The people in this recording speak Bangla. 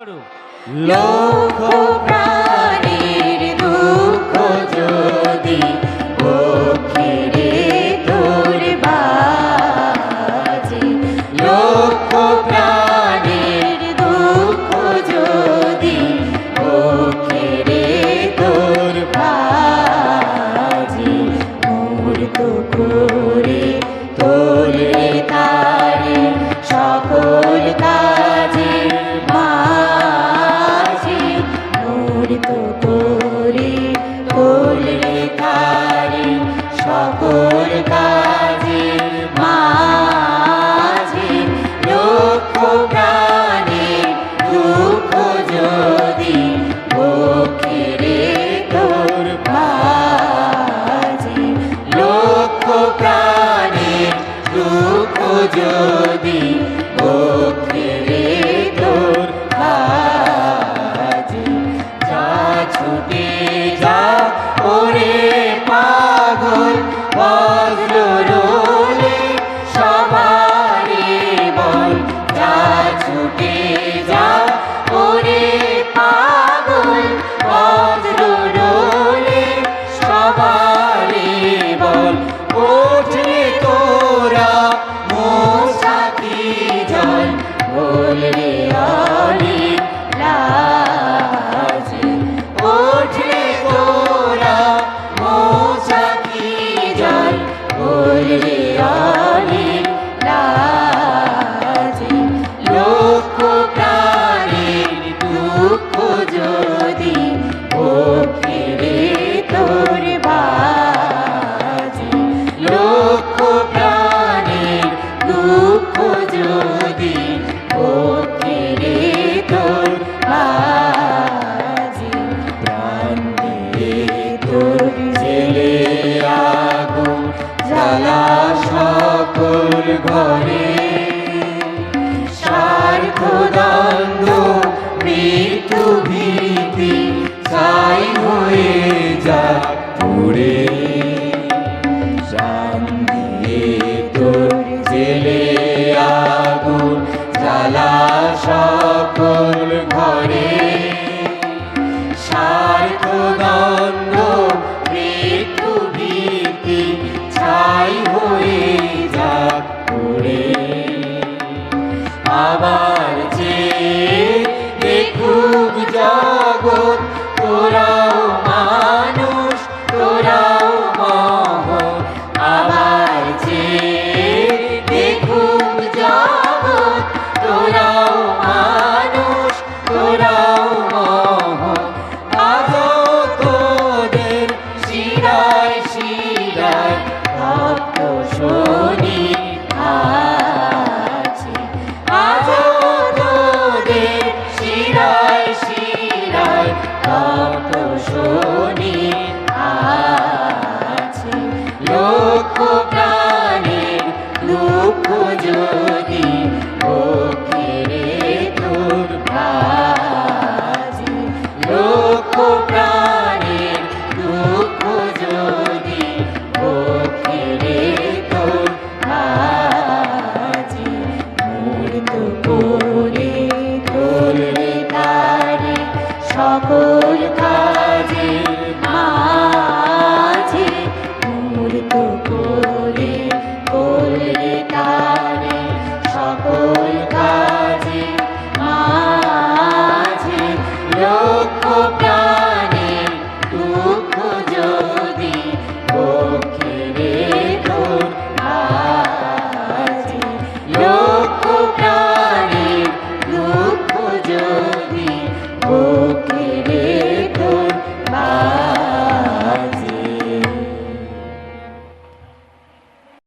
লক্ষ প্রাণীর দুঃখ যদি বক্ষে তোর বাজে, লক্ষ প্রাণীর দুঃখ যদি বক্ষে তোর বাজে, মূর্ত করে তোলে তারে সকল কাজে মাঝে, মূর্ত করে তোলে তারে সকল কাজে মাঝে, লক্ষ প্রাণীর দুঃখ যদি বক্ষে তোর বাজে, লক্ষ প্রাণীর দুঃখ যদি বক্ষে তোর বাজে, যা ছুটে যা ওরে পাগল বজ্র রোলে সবারে বল, যা ছুটে যা ওরে পাগল বজ্র রোলে সবারে বল, ওঠে তোরা মোসাকি জল বলরে অলি লাজে, ওঠে তোরা মোসাকি জল বলরে অলি লাজে, লক্ষ প্রাণীর দুঃখ যদি বক্ষে তোর বাজে, লক্ষ প্রাণীর দুঃখ যদি বক্ষে তোর বাজে, প্রাণ দিয়ে তোর জেলে আগুন জ্বালা সকল ঘরে, স্বার্থ দ্বন্দ্ব মৃত্যু ভীতি ছাই হয়ে যা পুড়ে, প্রাণ দিয়ে তোর জেলে আগুন জ্বালা সকল ঘরে, স্বার্থ দ্বন্দ্ব মৃত্যু ভীতি ছাই হয়ে যা পুড়ে, আবার যে দেখুক জগৎ তোরাও মানুষ তোরাও মহৎ, আবার যে দেখুক জগৎ তোরাও মানুষ তোরাও মহৎ, আজও তোদের শিরায় শিরায় ভক্ত শনি আছে, আজও তোদের শিরায় শিরায় ভক্ত শনি আছে, লক্ষ প্রাণীর দুঃখ যদি বক্ষে তোর বাজে, লক্ষ প্রাণীর দুঃখ যদি বক্ষে তোর বাজে, মূর্ত করে তোলে তারে সকল কাজে